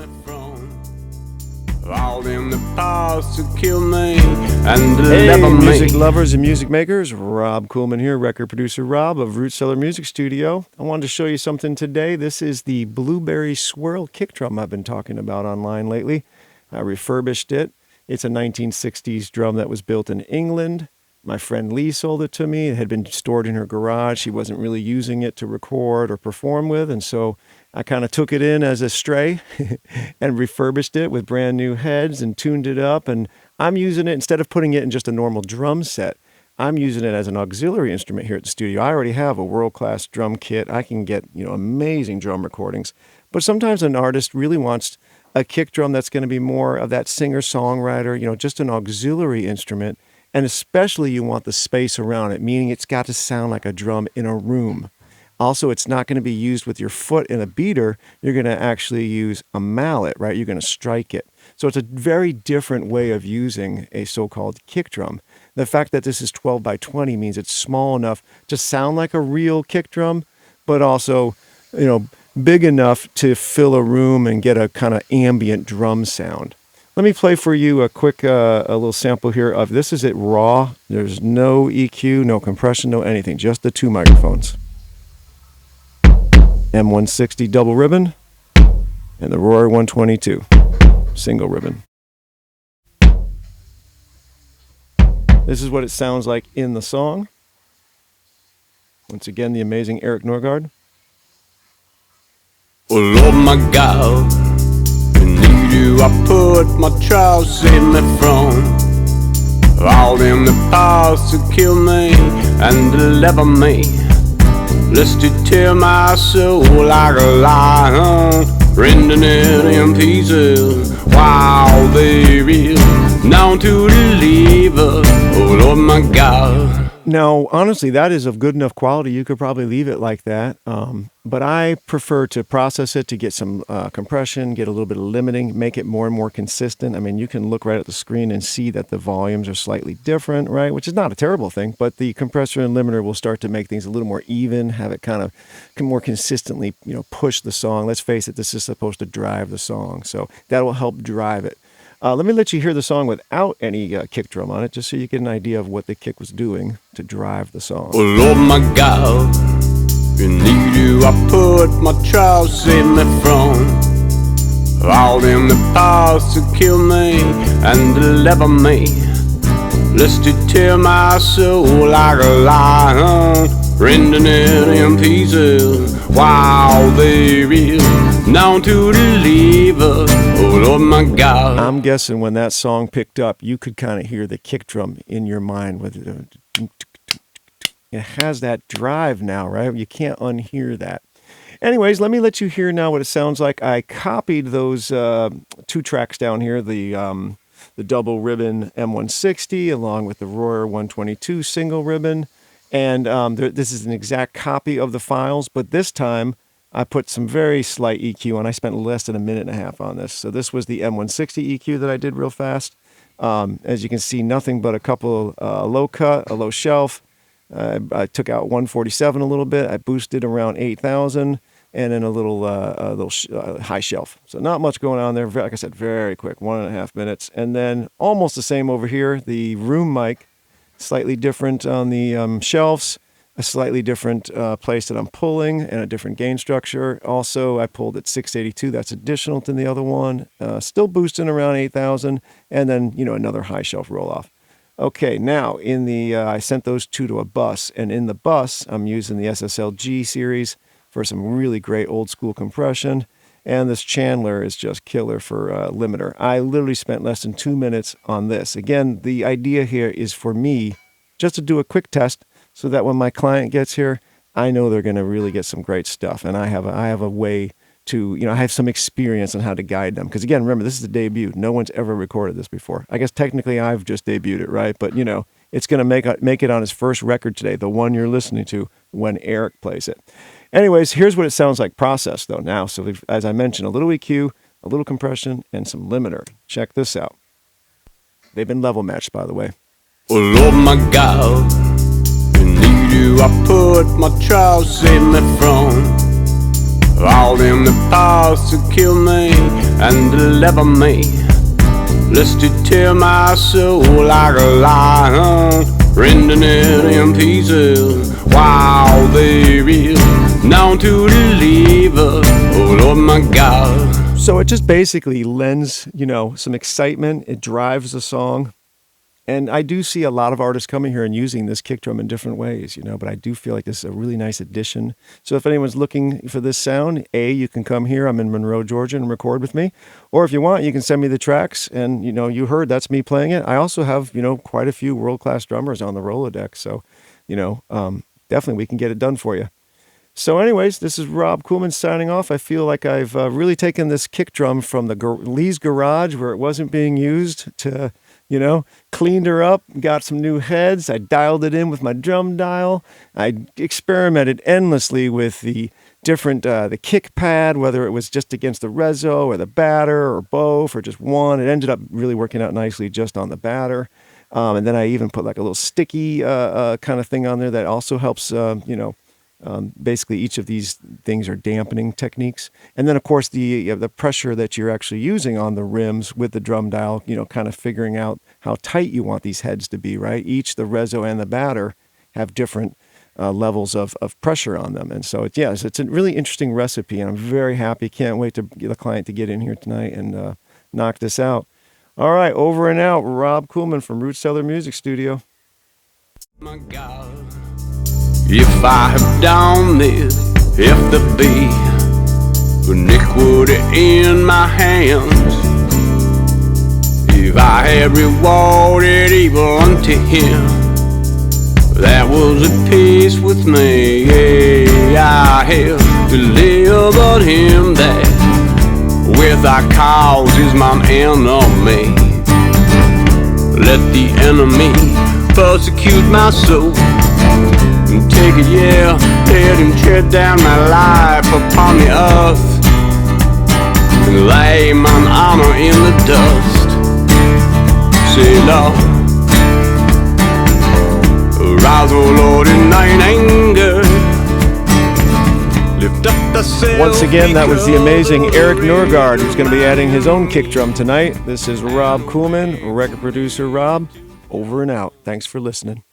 me from. All them the past to kill me and deliver me. Music lovers and music makers, Rob Kuhlman here, record producer Rob of Cellar Music Studio. I wanted to show you something today. This is the Blueberry Swirl kick drum I've been talking about online lately. I refurbished it. It's a 1960s drum that was built in England. My friend Lee sold it to me. It had been stored in her garage. She wasn't really using it to record or perform with, and so I kind of took it in as a stray and refurbished it with brand new heads and tuned it up. And I'm using it, instead of putting it in just a normal drum set, I'm using it as an auxiliary instrument here at the studio. I already have a world-class drum kit. I can get, amazing drum recordings. But sometimes an artist really wants a kick drum that's going to be more of that singer-songwriter, just an auxiliary instrument. And especially you want the space around it, meaning it's got to sound like a drum in a room. Also, it's not going to be used with your foot in a beater. You're going to actually use a mallet, right? You're going to strike it. So it's a very different way of using a so-called kick drum. The fact that this is 12 by 20 means it's small enough to sound like a real kick drum, but also, big enough to fill a room and get a kind of ambient drum sound. Let me play for you a quick, a little sample here of this. Is it raw? There's no EQ, no compression, no anything, just the two microphones. M160 double ribbon and the Royer 122 single ribbon. This is what it sounds like in the song. Once again, the amazing Erik Norgaard. Oh Lord my God, in you I put my trust in me from. All them the past to kill me and deliver me. Lest to tear my soul like a lion, rending it in pieces while there is none to deliver. Oh Lord my God. Now, honestly, that is of good enough quality. You could probably leave it like that. But I prefer to process it to get some compression, get a little bit of limiting, make it more and more consistent. I mean, you can look right at the screen and see that the volumes are slightly different, right? Which is not a terrible thing, but the compressor and limiter will start to make things a little more even, have it kind of more consistently, push the song. Let's face it, this is supposed to drive the song. So that will help drive it. Let me let you hear the song without any kick drum on it, just so you get an idea of what the kick was doing to drive the song. Oh Lord my God, in you I put my trust in me from. All them the past to kill me and deliver me. Lest to tear my soul like a lion, rending it in pieces while there is none to deliver. Oh Lord my God. I'm guessing when that song picked up, you could kind of hear the kick drum in your mind with it. It has that drive now, right? You can't unhear that. Anyways, let me let you hear now what it sounds like. I copied those two tracks down here, the double ribbon M160 along with the Royer 122 single ribbon. And this is an exact copy of the files, but this time I put some very slight EQ on. I spent less than a minute and a half on this. So this was the M160 EQ that I did real fast. As you can see, nothing but a couple low cut, a low shelf. I took out 147 a little bit. I boosted around 8,000 and then a little high shelf. So not much going on there. Like I said, very quick, 1.5 minutes. And then almost the same over here. The room mic, slightly different on the shelves, a slightly different place that I'm pulling, and a different gain structure. Also, I pulled at 682. That's additional to the other one. Still boosting around 8,000, and then another high shelf roll off. Okay, now in the I sent those two to a bus, and in the bus I'm using the SSLG series for some really great old school compression, and this Chandler is just killer for limiter. I literally spent less than 2 minutes on this. Again, the idea here is for me just to do a quick test so that when my client gets here, I know they're going to really get some great stuff, and I have a way to, I have some experience on how to guide them. Because again, remember, this is a debut. No one's ever recorded this before. I guess technically I've just debuted it, right? But, it's going to make it on his first record today, the one you're listening to when Erik plays it. Anyways, here's what it sounds like processed, though, now. So as I mentioned, a little EQ, a little compression, and some limiter. Check this out. They've been level matched, by the way. Oh Lord my God, in you I put my trust in me from. all in the past to kill me and deliver me. Lest it tear my soul like a lion, rending it in pieces while there is none to deliver. Oh Lord my God. So it just basically lends, some excitement. It drives the song. And I do see a lot of artists coming here and using this kick drum in different ways, but I do feel like this is a really nice addition. So if anyone's looking for this sound, you can come here. I'm in Monroe, Georgia, and record with me. Or if you want, you can send me the tracks. And, you heard that's me playing it. I also have, quite a few world-class drummers on the Rolodex. So, definitely we can get it done for you. So anyways, this is Rob Kuhlman signing off. I feel like I've really taken this kick drum from the Lee's garage where it wasn't being used to, cleaned her up, got some new heads. I dialed it in with my drum dial. I experimented endlessly with the different, the kick pad, whether it was just against the reso or the batter or both or just one. It ended up really working out nicely just on the batter. And then I even put like a little sticky kind of thing on there that also helps, basically, each of these things are dampening techniques. And then, of course, the pressure that you're actually using on the rims with the drum dial, kind of figuring out how tight you want these heads to be, right? Each, the reso and the batter, have different levels of pressure on them. And so, it's a really interesting recipe, and I'm very happy. Can't wait to get the client to get in here tonight and knock this out. All right, over and out. Rob Kuhlman from Cellar Music Studio. My God. If I have done this, if there be iniquity in my hands, if I have rewarded evil unto him, that was at peace with me. I have delivered him that without cause is mine enemy. Let the enemy persecute my soul. Take it, let him tread down my life upon the earth and lay mine honor in the dust. Say, Lord, arise, O Lord, in thine anger. Lift up thyself. Once again, that was the amazing Erik Norgaard, who's going to be adding his own kick drum tonight. This is Rob Kuhlman, record producer Rob. Over and out. Thanks for listening.